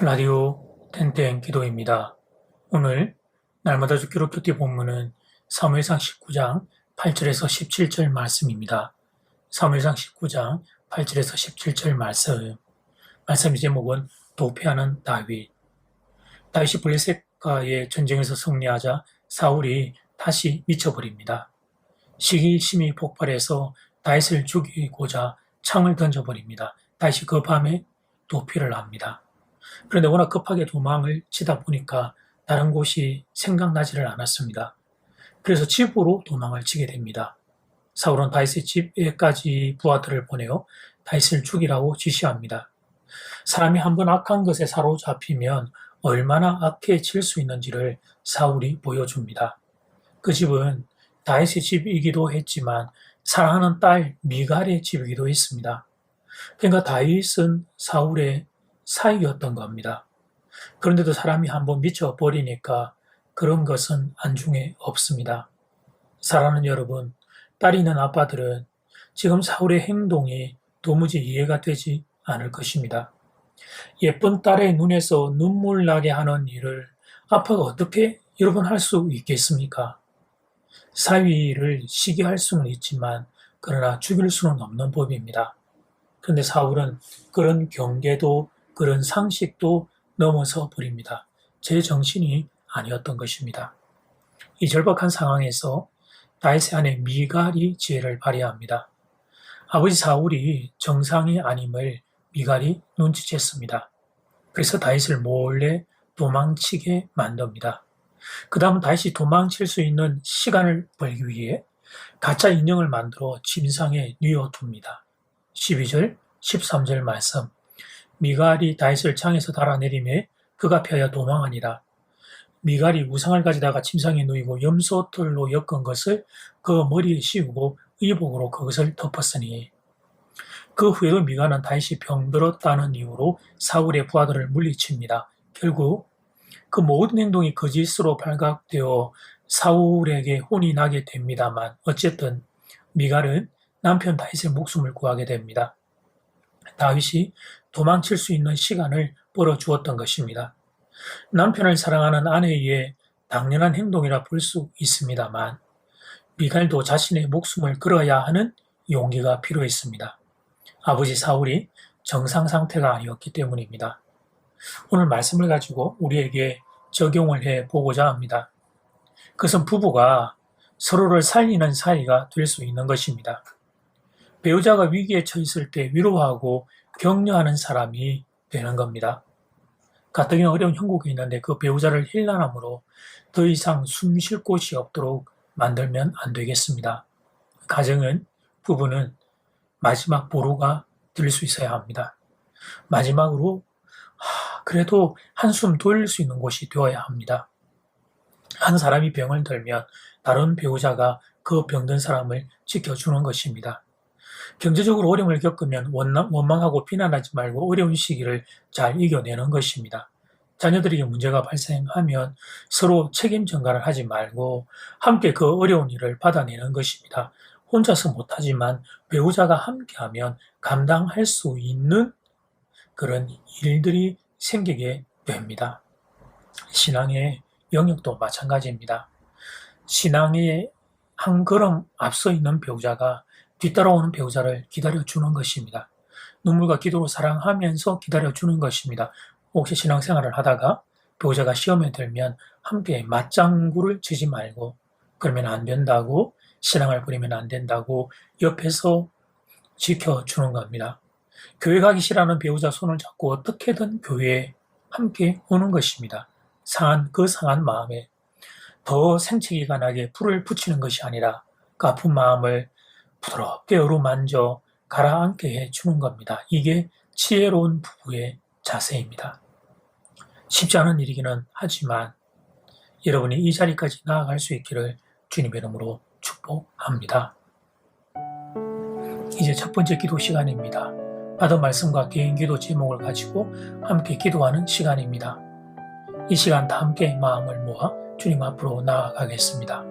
라디오 땡땡 기도입니다. 오늘 날마다 죽기로 큐티 본문은 사무엘상 19장 8절에서 17절 말씀입니다. 사무엘상 19장 8절에서 17절 말씀의 제목은 도피하는 다윗. 다윗이 블레셋과의 전쟁에서 승리하자 사울이 다시 미쳐버립니다. 시기심이 폭발해서 다윗을 죽이고자 창을 던져버립니다. 다윗이 그 밤에 도피를 합니다. 그런데 워낙 급하게 도망을 치다 보니까 다른 곳이 생각나지를 않았습니다. 그래서 집으로 도망을 치게 됩니다. 사울은 다윗의 집에까지 부하들을 보내어 다윗을 죽이라고 지시합니다. 사람이 한번 악한 것에 사로잡히면 얼마나 악해질 수 있는지를 사울이 보여줍니다. 그 집은 다윗의 집이기도 했지만 사랑하는 딸 미갈의 집이기도 했습니다. 그러니까 다윗은 사울의 사익이었던 겁니다. 그런데도 사람이 한번 미쳐버리니까 그런 것은 안중에 없습니다. 사랑하는 여러분, 딸이 있는 아빠들은 지금 사울의 행동이 도무지 이해가 되지 않을 것입니다. 예쁜 딸의 눈에서 눈물 나게 하는 일을 아빠가 어떻게 여러분 할 수 있겠습니까? 사위를 시기할 수는 있지만 그러나 죽일 수는 없는 법입니다. 그런데 사울은 그런 경계도 그런 상식도 넘어서 버립니다. 제 정신이 아니었던 것입니다. 이 절박한 상황에서 다윗의 아내 미갈이 지혜를 발휘합니다. 아버지 사울이 정상이 아님을 미갈이 눈치챘습니다. 그래서 다윗을 몰래 도망치게 만듭니다. 그 다음 다윗이 도망칠 수 있는 시간을 벌기 위해 가짜 인형을 만들어 침상에 뉘어둡니다. 12절, 13절 말씀. 미갈이 다윗을 창에서 달아내리매 그가 피하여 도망하니라. 미갈이 우상을 가지다가 침상에 누이고 염소털로 엮은 것을 그 머리에 씌우고 의복으로 그것을 덮었으니 그 후에도 미갈은 다윗이 병들었다는 이유로 사울의 부하들을 물리칩니다. 결국 그 모든 행동이 거짓으로 발각되어 사울에게 혼이 나게 됩니다만 어쨌든 미갈은 남편 다윗의 목숨을 구하게 됩니다. 다윗이 도망칠 수 있는 시간을 벌어주었던 것입니다. 남편을 사랑하는 아내의 당연한 행동이라 볼 수 있습니다만 미갈도 자신의 목숨을 걸어야 하는 용기가 필요했습니다. 아버지 사울이 정상 상태가 아니었기 때문입니다. 오늘 말씀을 가지고 우리에게 적용을 해 보고자 합니다. 그것은 부부가 서로를 살리는 사이가 될 수 있는 것입니다. 배우자가 위기에 처했을 때 위로하고 격려하는 사람이 되는 겁니다. 가뜩이나 어려운 형국에 있는데 그 배우자를 힐난함으로 더 이상 숨 쉴 곳이 없도록 만들면 안 되겠습니다. 가정은, 부부는 마지막 보루가 될 수 있어야 합니다. 마지막으로 그래도 한숨 돌릴 수 있는 곳이 되어야 합니다. 한 사람이 병을 들면 다른 배우자가 그 병든 사람을 지켜주는 것입니다. 경제적으로 어려움을 겪으면 원망하고 비난하지 말고 어려운 시기를 잘 이겨내는 것입니다. 자녀들에게 문제가 발생하면 서로 책임 전가를 하지 말고 함께 그 어려운 일을 받아내는 것입니다. 혼자서 못하지만 배우자가 함께하면 감당할 수 있는 그런 일들이 생기게 됩니다. 신앙의 영역도 마찬가지입니다. 신앙의 한 걸음 앞서 있는 배우자가 뒤따라오는 배우자를 기다려주는 것입니다. 눈물과 기도로 사랑하면서 기다려주는 것입니다. 혹시 신앙생활을 하다가 배우자가 시험에 들면 함께 맞장구를 치지 말고 그러면 안 된다고 신앙을 버리면 안 된다고 옆에서 지켜주는 겁니다. 교회 가기 싫어하는 배우자 손을 잡고 어떻게든 교회에 함께 오는 것입니다. 그 상한 마음에 더 생채기가 나게 불을 붙이는 것이 아니라 그 아픈 마음을 부드럽게 어루만져 가라앉게 해주는 겁니다. 이게 지혜로운 부부의 자세입니다. 쉽지 않은 일이기는 하지만 여러분이 이 자리까지 나아갈 수 있기를 주님의 이름으로 축복합니다. 이제 첫 번째 기도 시간입니다. 받은 말씀과 개인 기도 제목을 가지고 함께 기도하는 시간입니다. 이 시간 다 함께 마음을 모아 주님 앞으로 나아가겠습니다.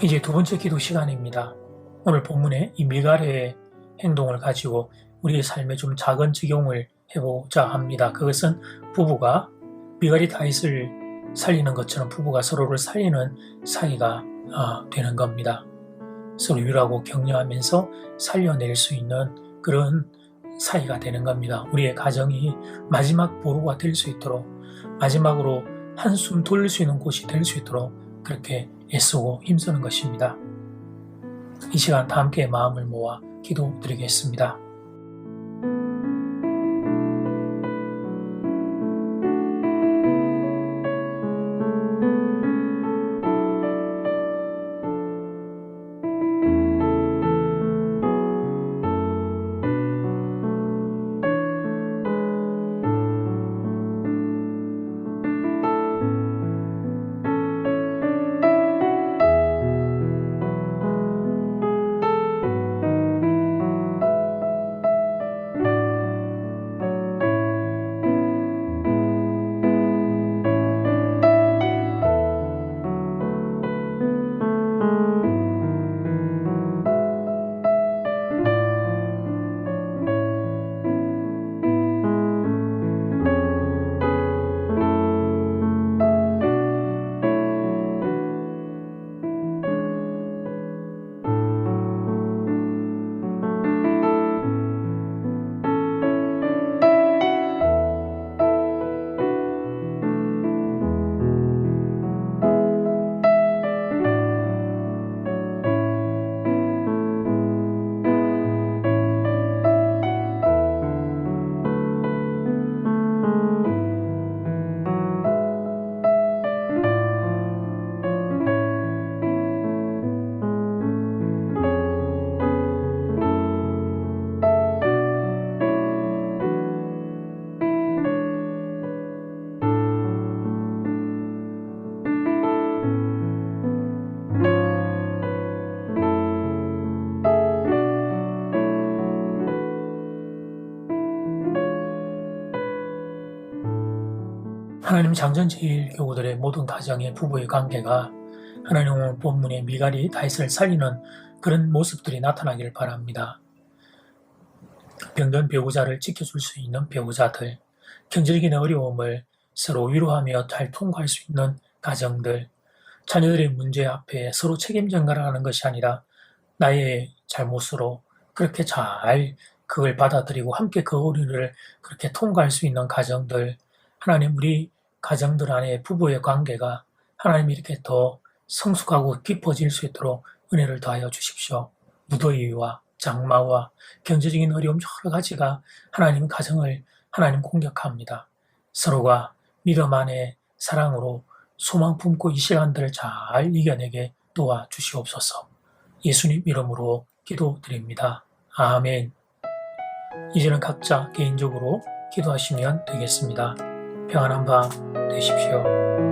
이제 두 번째 기도 시간입니다. 오늘 본문의 이 미갈의 행동을 가지고 우리의 삶에 좀 작은 적용을 해보자 합니다. 그것은 부부가 미갈이 다윗을 살리는 것처럼 부부가 서로를 살리는 사이가 되는 겁니다. 서로 위로하고 격려하면서 살려낼 수 있는 그런 사이가 되는 겁니다. 우리의 가정이 마지막 보루가 될 수 있도록, 마지막으로 한숨 돌릴 수 있는 곳이 될 수 있도록 그렇게 애쓰고 힘쓰는 것입니다. 이 시간 다 함께 마음을 모아 기도드리겠습니다. 하나님 장전제일교우들의 모든 가정의 부부의 관계가 하나님 오늘 본문의 미갈이 다윗을 살리는 그런 모습들이 나타나길 바랍니다. 병든 배우자를 지켜줄 수 있는 배우자들, 경제적인 어려움을 서로 위로하며 잘 통과할 수 있는 가정들, 자녀들의 문제 앞에 서로 책임 전가하는 것이 아니라 나의 잘못으로 그렇게 잘 그걸 받아들이고 함께 그 어려움을 그렇게 통과할 수 있는 가정들, 하나님 우리 가정들 안에 부부의 관계가 하나님 이렇게 더 성숙하고 깊어질 수 있도록 은혜를 더하여 주십시오. 무더위와 장마와 경제적인 어려움 여러 가지가 하나님 가정을 하나님 공격합니다. 서로가 믿음 안에 사랑으로 소망 품고 이 시간들을 잘 이겨내게 도와주시옵소서. 예수님 이름으로 기도드립니다. 아멘. 이제는 각자 개인적으로 기도하시면 되겠습니다. 평안한 밤 되십시오.